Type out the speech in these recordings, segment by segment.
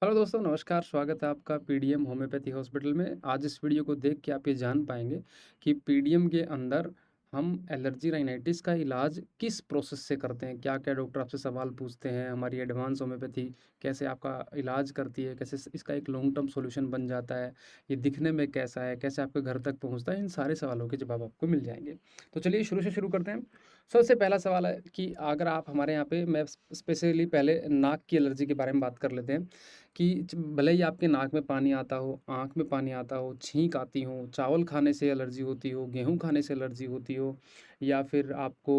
Hello दोस्तों, नमस्कार। स्वागत है आपका पीडीएम होम्योपैथी हॉस्पिटल में। आज इस वीडियो को देख के आप ये जान पाएंगे कि पीडीएम के अंदर हम एलर्जी राइनाइटिस का इलाज किस प्रोसेस से करते हैं। क्या-क्या डॉक्टर आपसे सवाल पूछते हैं, हमारी एडवांस होम्योपैथी कैसे आपका इलाज करती है, कैसे इसका एक लॉन्ग टर्म सॉल्यूशन बन जाता है, ये दिखने में कैसा है, कैसे आपके घर तक पहुँचता है, इन सारे सवालों के जवाब आपको मिल जाएंगे। तो चलिए शुरू से शुरू करते हैं। सबसे पहला सवाल है कि अगर आप हमारे यहाँ पे मैं स्पेशली पहले नाक की एलर्जी के बारे में बात कर लेते हैं कि भले ही आपके नाक में पानी आता हो, आँख में पानी आता हो, छींक आती हो, चावल खाने से एलर्जी होती हो, गेहूँ खाने से एलर्जी होती हो, या फिर आपको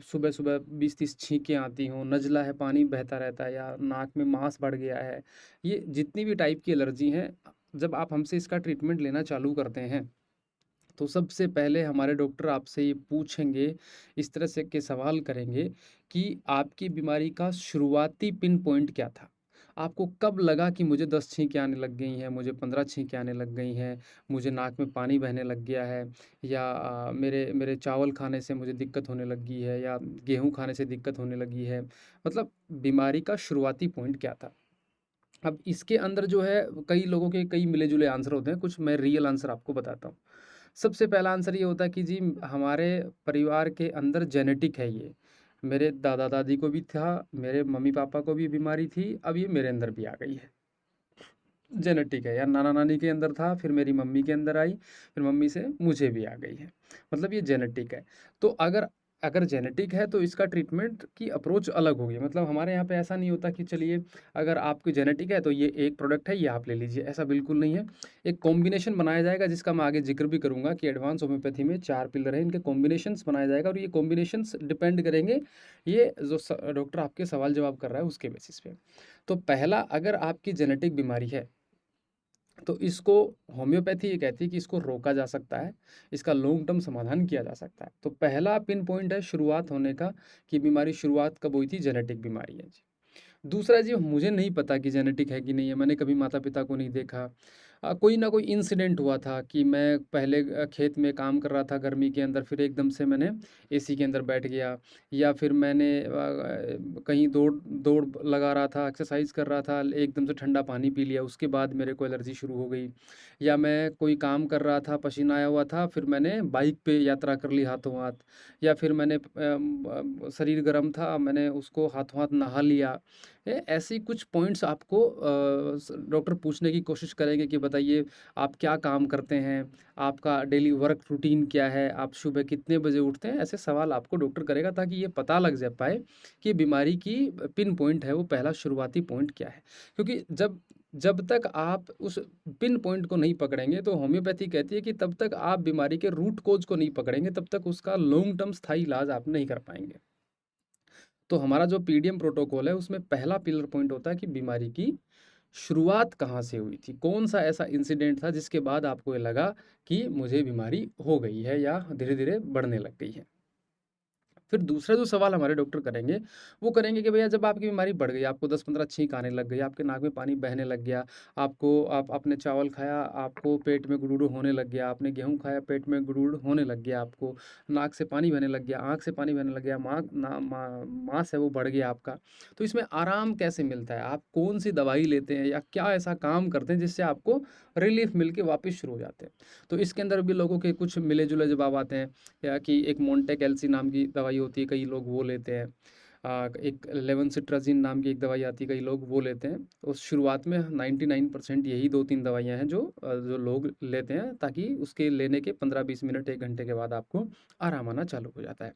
सुबह-सुबह 20-30 छींकें आती हों, नज़ला है, पानी बहता रहता है, या नाक में मांस बढ़ गया है। ये जितनी भी टाइप की एलर्जी हैं, जब आप हमसे इसका ट्रीटमेंट लेना चालू करते हैं, तो सबसे पहले हमारे डॉक्टर आपसे ये पूछेंगे, इस तरह से के सवाल करेंगे कि आपकी बीमारी का शुरुआती पिन पॉइंट क्या था? आपको कब लगा कि मुझे 10 छींकें आने लग गई हैं, मुझे 15 छींकें आने लग गई हैं, मुझे नाक में पानी बहने लग गया है, या मेरे मेरे चावल खाने से मुझे दिक्कत होने लगी है, या गेहूँ खाने से दिक्कत होने लगी है। मतलब बीमारी का शुरुआती पॉइंट क्या था? अब इसके अंदर जो है, कई लोगों के कई मिले-जुले आंसर होते हैं, कुछ मैं रियल आंसर आपको बताता हूँ। सबसे पहला आंसर ये होता है कि जी हमारे परिवार के अंदर जेनेटिक है ये। मेरे दादा-दादी को भी था, मेरे मम्मी-पापा को भी बीमारी थी, अब ये मेरे अंदर भी आ गई है। जेनेटिक है, या नाना-नानी के अंदर था, फिर मेरी मम्मी के अंदर आई, फिर मम्मी से मुझे भी आ गई है। मतलब ये जेनेटिक है। तो अगर अगर जेनेटिक है तो इसका ट्रीटमेंट की अप्रोच अलग होगी। मतलब हमारे यहाँ पे ऐसा नहीं होता कि चलिए अगर आपकी जेनेटिक है तो ये एक प्रोडक्ट है, ये आप ले लीजिए, ऐसा बिल्कुल नहीं है। एक कॉम्बिनेशन बनाया जाएगा जिसका मैं आगे ज़िक्र भी करूँगा कि एडवांस होम्योपैथी में 4 पिलर हैं, इनके कॉम्बिनेशंस बनाया जाएगा और ये कॉम्बिनेशंस डिपेंड करेंगे, ये जो डॉक्टर आपके सवाल जवाब कर रहा है उसके बेसिस पे। तो पहला, अगर आपकी जेनेटिक बीमारी है तो इसको होम्योपैथी ये कहती है कि इसको रोका जा सकता है, इसका लॉन्ग टर्म समाधान किया जा सकता है। तो पहला पिन पॉइंट है शुरुआत होने का, कि बीमारी शुरुआत कब हुई थी, जेनेटिक बीमारी है जी। दूसरा जी, मुझे नहीं पता कि जेनेटिक है कि नहीं है, मैंने कभी माता-पिता को नहीं देखा। कोई ना कोई इंसिडेंट हुआ था कि मैं पहले खेत में काम कर रहा था गर्मी के अंदर, फिर एकदम से मैंने एसी के अंदर बैठ गया, या फिर मैंने कहीं दौड़ दौड़ लगा रहा था, एक्सरसाइज़ कर रहा था, एकदम से ठंडा पानी पी लिया, उसके बाद मेरे को एलर्जी शुरू हो गई। या मैं कोई काम कर रहा था, पसीना आया हुआ था, फिर मैंने बाइक पे यात्रा कर ली हाथों-हाथ, या फिर मैंने शरीर गर्म था, मैंने उसको हाथों-हाथ नहा लिया। ऐसी कुछ पॉइंट्स आपको डॉक्टर पूछने की कोशिश करेंगे कि बताइए आप क्या काम करते हैं, आपका डेली वर्क रूटीन क्या है, आप सुबह कितने बजे उठते हैं, ऐसे सवाल आपको डॉक्टर करेगा ताकि ये पता लग जा पाए कि बीमारी की पिन पॉइंट है वो पहला शुरुआती पॉइंट क्या है। क्योंकि जब जब तक आप उस पिन पॉइंट को नहीं पकड़ेंगे, तो होम्योपैथी कहती है कि तब तक आप बीमारी के रूट कोज को नहीं पकड़ेंगे, तब तक उसका लॉन्ग टर्म स्थायी इलाज आप नहीं कर पाएंगे। तो हमारा जो पीडीएम प्रोटोकॉल है उसमें पहला पिलर पॉइंट होता है कि बीमारी की शुरुआत कहाँ से हुई थी? कौन-सा ऐसा इंसिडेंट था जिसके बाद आपको ये लगा कि मुझे बीमारी हो गई है या धीरे-धीरे बढ़ने लग गई है? फिर दूसरा जो सवाल हमारे डॉक्टर करेंगे, वो करेंगे कि भैया जब आपकी बीमारी बढ़ गई, आपको 10-15 छींक आने लग गई, आपके नाक में पानी बहने लग गया, आपने चावल खाया, आपको पेट में गुड़गुड़ होने लग गया, आपने गेहूँ खाया, पेट में गुड़गुड़ होने लग गया आपको, नाक से पानी बहने लग गया, आँख से पानी बहने लग गया, माँस है वो बढ़ गया आपका। तो इसमें आराम कैसे मिलता है? आप कौन-सी दवाई लेते हैं, या क्या ऐसा काम करते हैं जिससे आपको रिलीफ़ मिल के वापस शुरू हो जाते हैं? तो इसके अंदर भी लोगों के कुछ मिले-जुले जवाब आते हैं। या कि एक मोंटेक एलसी नाम की दवाई होती है, कई लोग वो लेते हैं। एक लेवोसिट्राज़िन नाम की एक दवाई आती है, कई लोग वो लेते हैं। तो शुरुआत में 99% यही 2-3 दवाइयाँ हैं जो लोग लेते हैं, ताकि उसके लेने के 15-20 मिनट 1 घंटे के बाद आपको आराम आना चालू हो जाता है।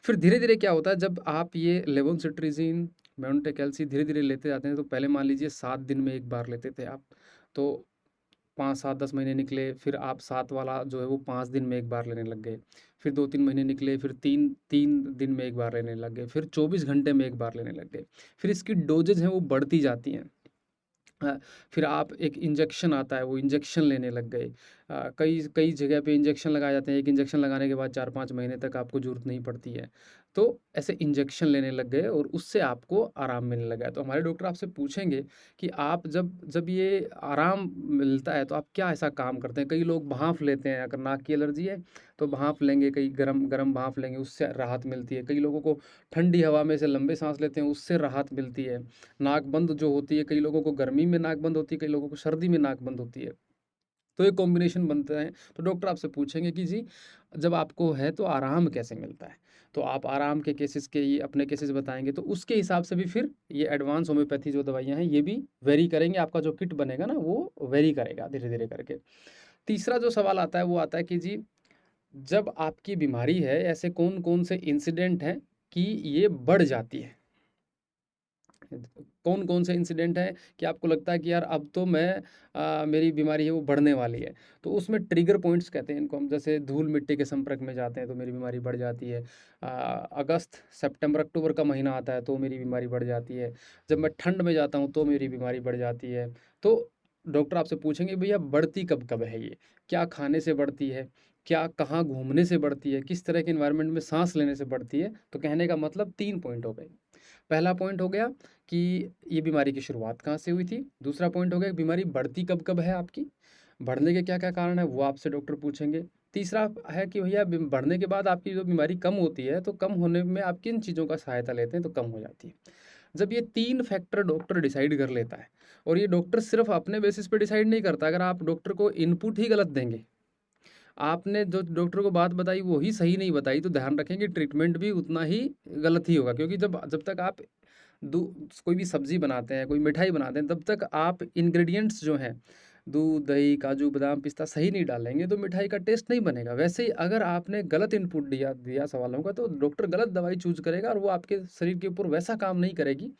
फिर धीरे-धीरे क्या होता है, जब आप ये लेवोसिट्राज़िन, मोंटेक एलसी धीरे-धीरे लेते जाते हैं, तो पहले मान लीजिए 7 दिन में 1 बार लेते थे आप। तो 5, 7, 10 महीने निकले, फिर आप 7 वाला जो है वो 5 दिन में 1 बार लेने लग गए। फिर 2-3 महीने निकले, फिर 3 दिन में 1 बार लेने लग गए, फिर 24 घंटे में 1 बार लेने लग गए। फिर इसकी डोज़ेज़ हैं वो बढ़ती जाती हैं। फिर आप एक इंजेक्शन आता है, वो इंजेक्शन लेने लग गए। कई कई जगह पे इंजेक्शन लगाए जाते हैं, एक इंजेक्शन लगाने के बाद 4-5 महीने तक आपको ज़रूरत नहीं पड़ती है। तो ऐसे इंजेक्शन लेने लग गए और उससे आपको आराम मिलने लगा है। तो हमारे डॉक्टर आपसे पूछेंगे कि आप जब जब ये आराम मिलता है तो आप क्या ऐसा काम करते हैं? कई लोग भाँफ लेते हैं, अगर नाक की एलर्जी है तो भाँफ लेंगे, कई गरम गरम भाँफ लेंगे, उससे राहत मिलती है। कई लोगों को ठंडी हवा में से लंबे साँस लेते हैं, उससे राहत मिलती है। नाक बंद जो होती है, कई लोगों को गर्मी में नाक बंद होती है, कई लोगों को सर्दी में नाक बंद होती है। तो ये कॉम्बिनेशन बनता है। तो डॉक्टर आपसे पूछेंगे कि जी जब आपको है तो आराम कैसे मिलता है? तो आप आराम के केसेस के ये अपने केसेस बताएँगे, तो उसके हिसाब से भी फिर ये एडवांस होम्योपैथी जो दवाइयाँ हैं ये भी वेरी करेंगे, आपका जो किट बनेगा ना वो वेरी करेगा धीरे-धीरे करके। तीसरा जो सवाल आता है वो आता है कि जी जब आपकी बीमारी है ऐसे कौन-कौन से इंसिडेंट हैं कि ये बढ़ जाती है? कौन-कौन से इंसिडेंट हैं कि आपको लगता है कि यार अब तो मेरी बीमारी है वो बढ़ने वाली है। तो उसमें ट्रिगर पॉइंट्स कहते हैं इनको हम, जैसे धूल-मिट्टी के संपर्क में जाते हैं तो मेरी बीमारी बढ़ जाती है। अगस्त, सितंबर, अक्टूबर का महीना आता है तो मेरी बीमारी बढ़ जाती है। जब मैं ठंड में जाता हूँ तो मेरी बीमारी बढ़ जाती है। तो डॉक्टर आपसे पूछेंगे भैया बढ़ती कब-कब है ये? क्या खाने से बढ़ती है? क्या कहाँ घूमने से बढ़ती है? किस तरह के एनवायरनमेंट में साँस लेने से बढ़ती है? तो कहने का मतलब 3 पॉइंट हो गए। पहला पॉइंट हो गया कि ये बीमारी की शुरुआत कहाँ से हुई थी। दूसरा पॉइंट हो गया कि बीमारी बढ़ती कब-कब है आपकी, बढ़ने के क्या-क्या कारण है वो आपसे डॉक्टर पूछेंगे। तीसरा है कि भैया बढ़ने के बाद आपकी जो बीमारी कम होती है तो कम होने में आप किन चीज़ों का सहायता लेते हैं तो कम हो जाती है। जब ये 3 फैक्टर डॉक्टर डिसाइड कर लेता है और ये डॉक्टर सिर्फ अपने बेसिस पे डिसाइड नहीं करता, अगर आप डॉक्टर को इनपुट ही गलत देंगे, आपने जो डॉक्टर को बात बताई वो ही सही नहीं बताई, तो ध्यान रखें कि ट्रीटमेंट भी उतना ही गलत ही होगा, क्योंकि जब जब तक आप दू कोई भी सब्ज़ी बनाते हैं, कोई मिठाई बनाते हैं, तब तक आप इंग्रीडिएंट्स जो हैं, दूध, दही, काजू, बादाम, पिस्ता सही नहीं डालेंगे तो मिठाई का टेस्ट नहीं बनेगा। वैसे ही अगर आपने गलत इनपुट दिया दिया सवालों का तो डॉक्टर गलत दवाई चूज़ करेगा और वो आपके शरीर के ऊपर वैसा काम नहीं करेगी,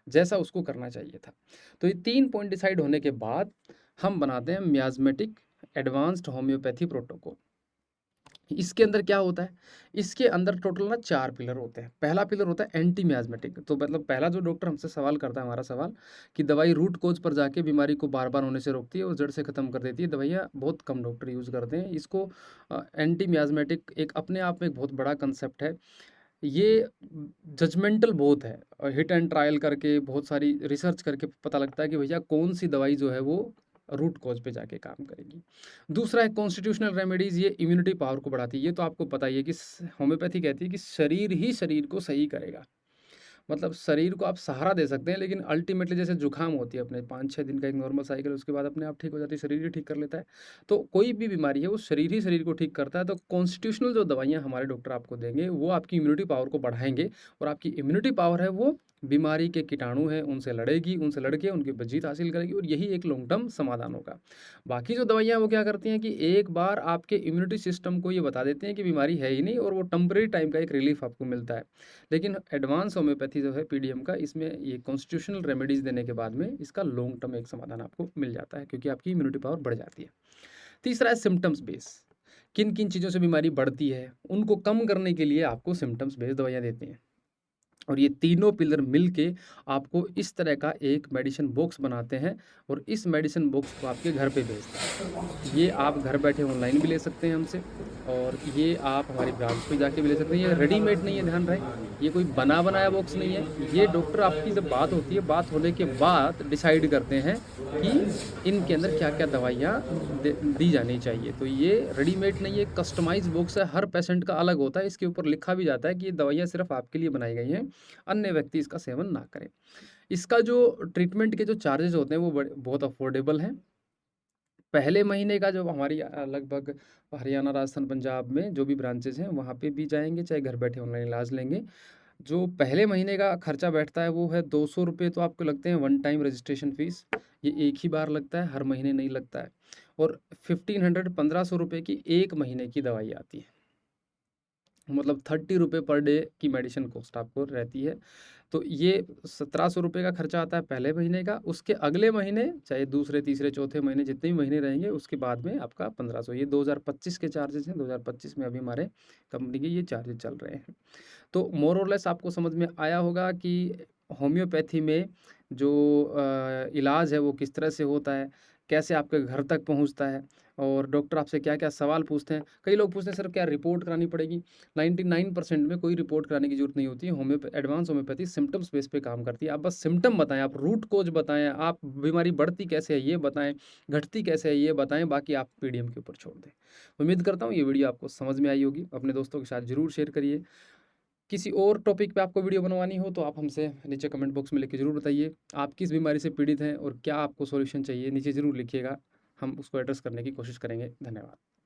जैसा उसको करना चाहिए था। तो ये 3 पॉइंट डिसाइड होने के बाद हम बनाते हैं मियाज़मेटिक एडवांस्ड होम्योपैथी प्रोटोकॉल। इसके अंदर क्या होता है? इसके अंदर टोटल ना 4 पिलर होते हैं। पहला पिलर होता है एंटी मियाज़मेटिक, तो मतलब पहला जो डॉक्टर हमसे सवाल करता है, हमारा सवाल कि दवाई रूट कॉज़ पर जाके बीमारी को बार-बार होने से रोकती है और जड़ से ख़त्म कर देती है। दवाइयाँ बहुत कम डॉक्टर यूज़ करते हैं। इसको एंटी मियाज़मेटिक एक अपने आप में एक बहुत बड़ा कांसेप्ट है। ये जजमेंटल बहुत है और हिट एंड ट्रायल करके बहुत सारी रिसर्च करके पता लगता है कि भैया कौन-सी दवाई जो है वो रूट कॉज़ पे जाके काम करेगी। दूसरा है कॉन्स्टिट्यूशनल रेमेडीज़, ये इम्यूनिटी पावर को बढ़ाती है। ये तो आपको पता ही है कि होम्योपैथी कहती है कि शरीर ही शरीर को सही करेगा। मतलब शरीर को आप सहारा दे सकते हैं, लेकिन अल्टीमेटली जैसे जुकाम होती है अपने 5-6 दिन का एक नॉर्मल साइकिल, उसके बाद अपने आप ठीक हो जाती है, शरीर ही ठीक कर लेता है। तो कोई भी बीमारी है वो शरीर ही शरीर को ठीक करता है। तो कॉन्स्टिट्यूशनल जो दवाइयाँ हमारे डॉक्टर आपको देंगे वो आपकी इम्यूनिटी पावर को बढ़ाएँगे और आपकी इम्यूनिटी पावर है वो बीमारी के कीटाणु हैं उनसे लड़ेगी, उनसे लड़ के उनकी जीत हासिल करेगी और यही एक लॉन्ग टर्म समाधान होगा। बाकी जो दवाइयाँ हैं वो क्या करती हैं कि एक बार आपके इम्यूनिटी सिस्टम को ये बता देती हैं कि बीमारी है ही नहीं और वो टेम्परेरी टाइम का एक रिलीफ आपको मिलता है। लेकिन एडवांस होम्योपैथी जो है पीडीएम का, इसमें ये कॉन्स्टिट्यूशनल रेमेडीज़ देने के बाद में इसका लॉन्ग टर्म एक समाधान आपको मिल जाता है, क्योंकि आपकी इम्यूनिटी पावर बढ़ जाती है। तीसरा है सिम्पटम्स बेस, किन-किन चीज़ों से बीमारी बढ़ती है, उनको कम करने के लिए आपको सिम्पटम्स बेस्ड दवाइयाँ देती हैं। और ये तीनों पिलर मिलके आपको इस तरह का एक मेडिसिन बॉक्स बनाते हैं और इस मेडिसिन बॉक्स को आपके घर पे भेजते हैं। ये आप घर बैठे ऑनलाइन भी ले सकते हैं हमसे और ये आप हमारी ब्रांच पे जाके भी ले सकते हैं। ये रेडीमेड नहीं है, ध्यान रहे, ये कोई बना बनाया बॉक्स नहीं है। ये डॉक्टर आपकी जब बात होती है, बात होने के बाद डिसाइड करते हैं कि इनके अंदर क्या-क्या दवाइयाँ दी जानी चाहिए। तो ये रेडीमेड नहीं है, कस्टमाइज़ बॉक्स है, हर पेशेंट का अलग होता है। इसके ऊपर लिखा भी जाता है कि ये दवाइयाँ सिर्फ़ आपके लिए बनाई गई हैं, अन्य व्यक्ति इसका सेवन ना करें। इसका जो ट्रीटमेंट के जो चार्जेज़ होते हैं वो बहुत अफ़ोर्डेबल हैं। पहले महीने का जो हमारी लगभग हरियाणा, राजस्थान, पंजाब में जो भी ब्रांचेज़ हैं वहाँ पे भी जाएँगे, चाहे घर बैठे ऑनलाइन इलाज लेंगे। जो पहले महीने का खर्चा बैठता है वो है ₹200, तो आपको लगते हैं वन टाइम रजिस्ट्रेशन फ़ीस। ये एक ही बार लगता है, हर महीने नहीं लगता है। और 1500 ₹1500 की 1 महीने की दवाई आती है। मतलब ₹30 पर डे की मेडिसिन कॉस्ट आपको रहती है। तो ये ₹1700 का खर्चा आता है पहले महीने का, उसके अगले महीने चाहे दूसरे, तीसरे, चौथे महीने जितने भी महीने रहेंगे उसके बाद में आपका 1500। ये 2025 के चार्जेज़ हैं, 2025 में अभी हमारे कंपनी के ये चार्जेज़ चल रहे हैं। तो मोर और लेस आपको समझ में आया होगा कि होम्योपैथी में जो इलाज है वो किस तरह से होता है, कैसे आपके घर तक पहुँचता है और डॉक्टर आपसे क्या-क्या सवाल पूछते हैं। कई लोग पूछते हैं सर क्या रिपोर्ट करानी पड़ेगी? 99% में कोई रिपोर्ट कराने की ज़रूरत नहीं होती है। एडवांस होम्योपैथी सिम्पटम्स बेस पे काम करती है। आप बस सिम्पटम बताएँ, आप रूट कॉज़ बताएँ, आप बीमारी बढ़ती कैसे है ये बताएँ, घटती कैसे है ये बताएँ, बाकी आप पीडीएम के ऊपर छोड़ दें। उम्मीद करता हूँ ये वीडियो आपको समझ में आई होगी। अपने दोस्तों के साथ ज़रूर शेयर करिए। किसी और टॉपिक पे आपको वीडियो बनवानी हो तो आप हमसे नीचे कमेंट बॉक्स में लिख के ज़रूर बताइए। आप किस बीमारी से पीड़ित हैं और क्या आपको सॉल्यूशन चाहिए, नीचे ज़रूर लिखिएगा। हम उसको एड्रेस करने की कोशिश करेंगे। धन्यवाद।